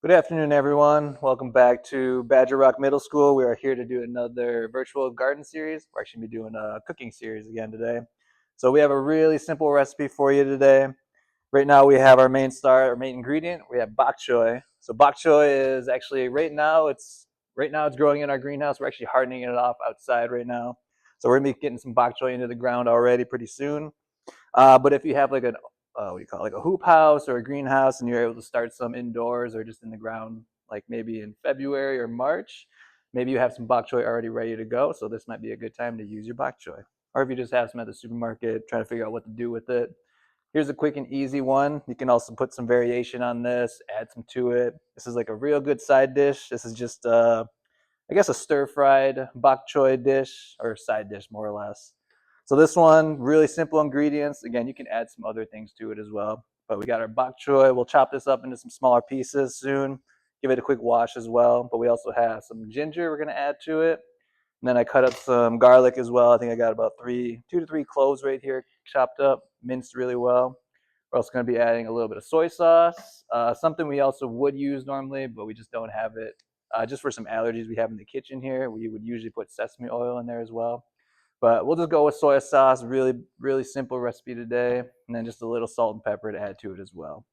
Good afternoon, everyone. Welcome back to Badger Rock Middle School. We are here to do another virtual garden series. We're actually going to be doing a cooking series again today. So we have a really simple recipe for you today. Right now we have our main ingredient. We have bok choy. So bok choy is actually right now it's growing in our greenhouse. We're actually hardening it off outside right now. So we're gonna be getting some bok choy into the ground already pretty soon. But if you have like an what do you call it, like a hoop house or a greenhouse, and you're able to start some indoors or just in the ground, like maybe in February or March, maybe you have some bok choy already ready to go. So this might be a good time to use your bok choy. Or if you just have some at the supermarket, trying to figure out what to do with it. Here's a quick and easy one. You can also put some variation on this, add some to it. This is like a real good side dish. This is just I guess a stir-fried bok choy dish, or side dish more or less. So this one, really simple ingredients. Again, you can add some other things to it as well. But we got our bok choy. We'll chop this up into some smaller pieces soon. Give it a quick wash as well. But we also have some ginger we're going to add to it. And then I cut up some garlic as well. I think I got about 2 to 3 cloves right here chopped up, minced really well. We're also going to be adding a little bit of soy sauce, something we also would use normally, but we just don't have it. Just for some allergies we have in the kitchen here, we would usually put sesame oil in there as well. But we'll just go with soy sauce. Really, really simple recipe today. And then just a little salt and pepper to add to it as well.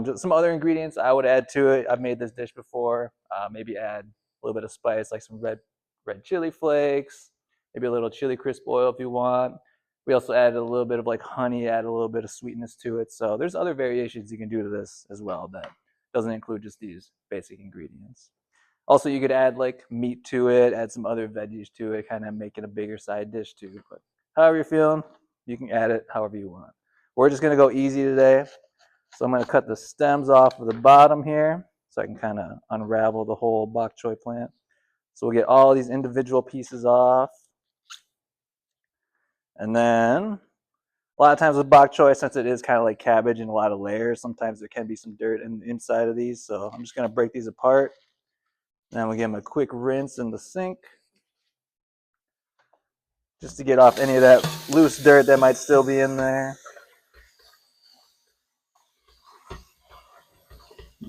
Just some other ingredients I would add to it. I've made this dish before. Maybe add a little bit of spice, like some red chili flakes, maybe a little chili crisp oil if you want. We also added a little bit of like honey, add a little bit of sweetness to it. So there's other variations you can do to this as well that doesn't include just these basic ingredients. Also, you could add like meat to it, add some other veggies to it, kind of make it a bigger side dish too. But however you're feeling, you can add it however you want. We're just gonna go easy today. So I'm gonna cut the stems off of the bottom here so I can kind of unravel the whole bok choy plant. So we'll get all these individual pieces off. And then a lot of times with bok choy, since it is kind of like cabbage in a lot of layers, sometimes there can be some dirt in the inside of these. So I'm just gonna break these apart. Then we give them a quick rinse in the sink just to get off any of that loose dirt that might still be in there.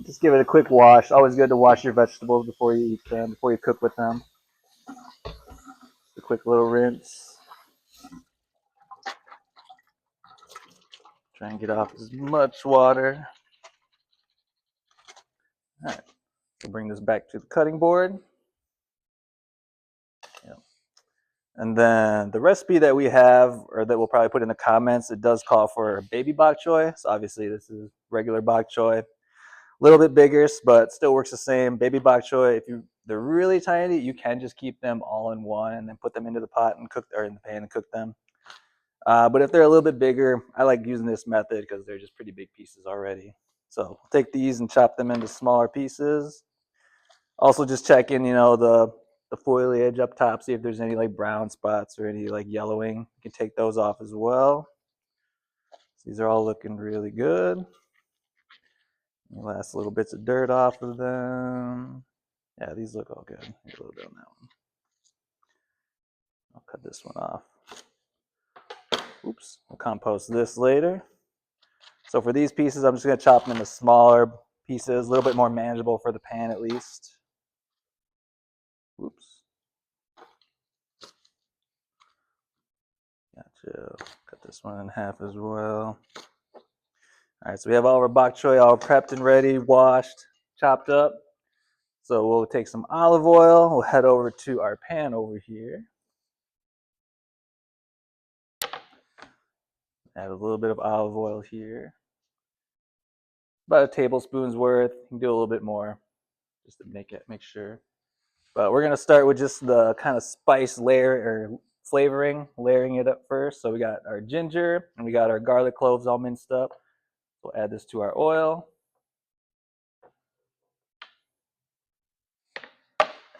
Just give it a quick wash. Always good to wash your vegetables before you eat them, before you cook with them. Just a quick little rinse. Try and get off as much water. All right, so bring this back to the cutting board. Yep. And then the recipe that we have, or that we'll probably put in the comments, it does call for baby bok choy. So obviously this is regular bok choy. A little bit bigger, but still works the same. Baby bok choy, if they're really tiny, you can just keep them all in one and then put them into the pot and cook, or in the pan and cook them. But if they're a little bit bigger, I like using this method because they're just pretty big pieces already. So we'll take these and chop them into smaller pieces. Also just check in, the foliage up top, see if there's any like brown spots or any like yellowing. You can take those off as well. These are all looking really good. Last little bits of dirt off of them. Yeah, these look all good. A little bit on that one. I'll cut this one off. Oops, we'll compost this later. So for these pieces, I'm just going to chop them into smaller pieces, a little bit more manageable for the pan at least. Oops. Gotcha. Cut this one in half as well. All right, so we have all of our bok choy all prepped and ready, washed, chopped up. So we'll take some olive oil. We'll head over to our pan over here. Add a little bit of olive oil here. About a tablespoon's worth. You can do a little bit more just to make sure. But we're gonna start with just the kind of spice layer or flavoring, layering it up first. So we got our ginger and we got our garlic cloves all minced up. We'll add this to our oil.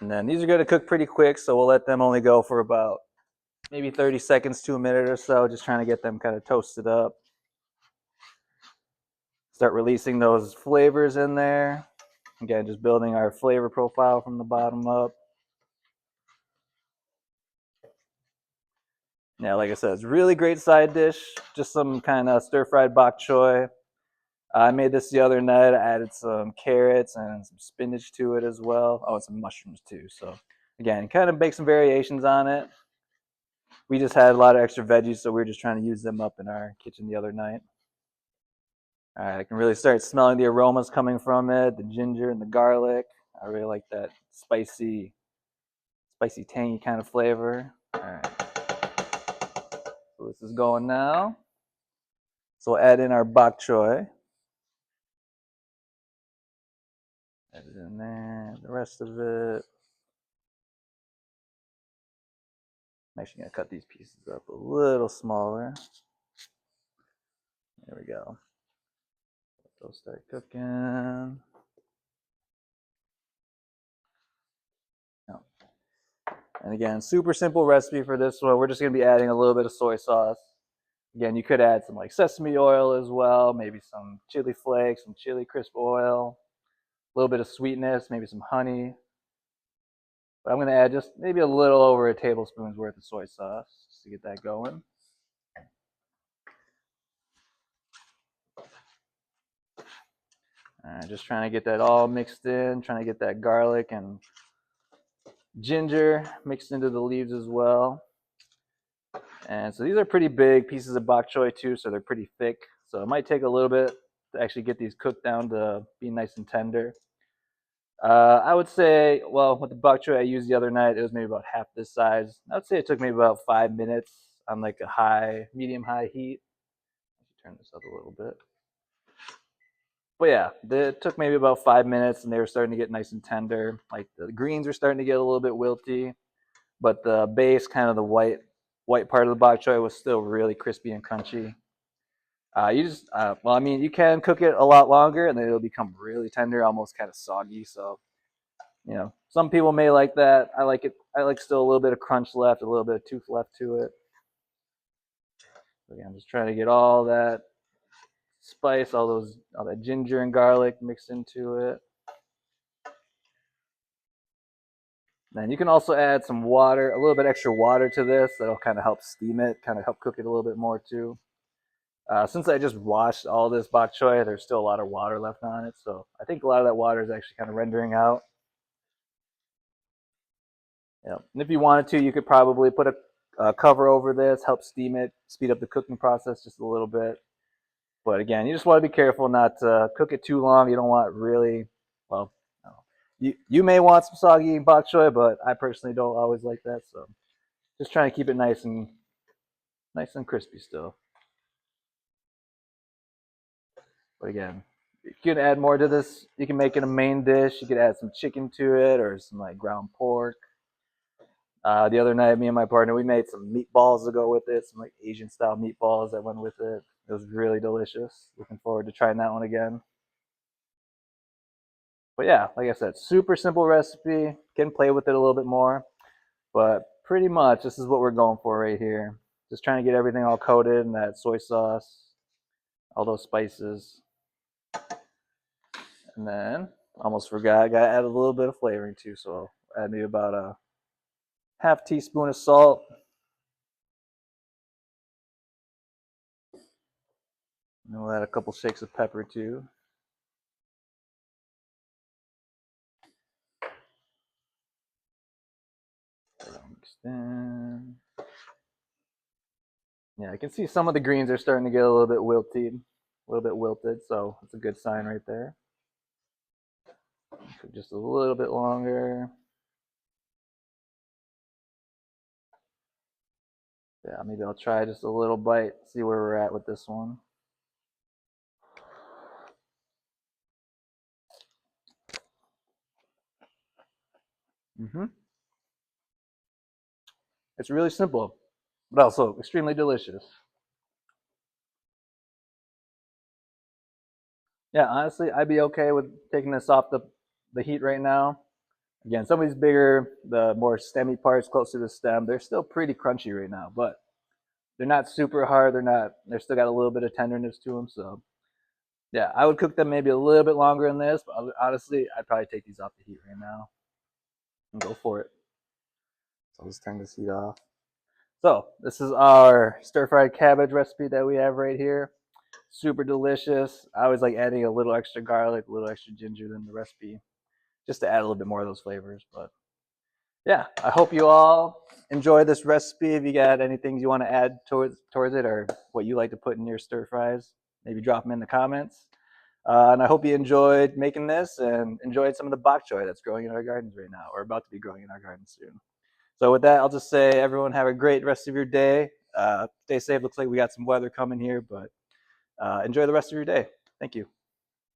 And then these are gonna cook pretty quick, so we'll let them only go for about maybe 30 seconds to a minute or so, just trying to get them kind of toasted up. Start releasing those flavors in there. Again, just building our flavor profile from the bottom up. Yeah, like I said, it's a really great side dish. Just some kind of stir-fried bok choy. I made this the other night. I added some carrots and some spinach to it as well. Oh, and some mushrooms too. So again, kind of bake some variations on it. We just had a lot of extra veggies, so we were just trying to use them up in our kitchen the other night. All right, I can really start smelling the aromas coming from it, the ginger and the garlic. I really like that spicy, tangy kind of flavor. All right, so this is going now. So we'll add in our bok choy. Add it in there, the rest of it. I'm actually going to cut these pieces up a little smaller. There we go. They'll start cooking. Oh. And again, super simple recipe for this one. We're just going to be adding a little bit of soy sauce. Again, you could add some like sesame oil as well, maybe some chili flakes, some chili crisp oil, a little bit of sweetness, maybe some honey. But I'm going to add just maybe a little over a tablespoon's worth of soy sauce just to get that going. All right, just trying to get that all mixed in, trying to get that garlic and ginger mixed into the leaves as well. And so these are pretty big pieces of bok choy too, so they're pretty thick. So it might take a little bit to actually get these cooked down to be nice and tender. I would say, well, with the bok choy I used the other night, it was maybe about half this size. I would say it took maybe about 5 minutes on like a medium-high heat. Turn this up a little bit. But yeah, it took maybe about 5 minutes, and they were starting to get nice and tender. Like the greens are starting to get a little bit wilty, but the base, kind of the white part of the bok choy, was still really crispy and crunchy. Well, I mean, you can cook it a lot longer, and then it'll become really tender, almost kind of soggy. So, some people may like that. I like it. I like still a little bit of crunch left, a little bit of tooth left to it. So again, I'm just trying to get all that spice, all that ginger and garlic mixed into it. Then you can also add some water, a little bit extra water to this. That'll kind of help steam it, kind of help cook it a little bit more too. Since I just washed all this bok choy, there's still a lot of water left on it. So I think a lot of that water is actually kind of rendering out. Yeah. And if you wanted to, you could probably put a cover over this, help steam it, speed up the cooking process just a little bit. But again, you just want to be careful not to cook it too long. You don't want really, well, you may want some soggy bok choy, but I personally don't always like that. So just trying to keep it nice and crispy still. But again, you can add more to this. You can make it a main dish. You could add some chicken to it or some like ground pork. The other night, me and my partner, we made some meatballs to go with it, some like Asian style meatballs that went with it. It was really delicious. Looking forward to trying that one again. But yeah, like I said, super simple recipe. Can play with it a little bit more, but pretty much this is what we're going for right here. Just trying to get everything all coated in that soy sauce, all those spices. And then, almost forgot, I got to add a little bit of flavoring too. So I'll add maybe about a half teaspoon of salt. And we'll add a couple shakes of pepper too. Mixed in. Yeah, I can see some of the greens are starting to get a little bit wilted, so it's a good sign right there. So just a little bit longer. Yeah, maybe I'll try just a little bite, see where we're at with this one. Mm-hmm. It's really simple, but also extremely delicious. Yeah, honestly, I'd be okay with taking this off the heat right now. Again, some of these bigger, the more stemmy parts close to the stem, they're still pretty crunchy right now, but they're not super hard. They're still got a little bit of tenderness to them. So yeah, I would cook them maybe a little bit longer than this, but honestly, I'd probably take these off the heat right now and go for it. So I'll just turn this heat off. So this is our stir-fried cabbage recipe that we have right here. Super delicious. I always like adding a little extra garlic, a little extra ginger than the recipe, just to add a little bit more of those flavors. But yeah, I hope you all enjoy this recipe. If you got any things you want to add towards it, or what you like to put in your stir fries, maybe drop them in the comments. And I hope you enjoyed making this and enjoyed some of the bok choy that's growing in our gardens right now, or about to be growing in our gardens soon. So with that, I'll just say everyone have a great rest of your day. Stay safe. Looks like we got some weather coming here, but enjoy the rest of your day. Thank you.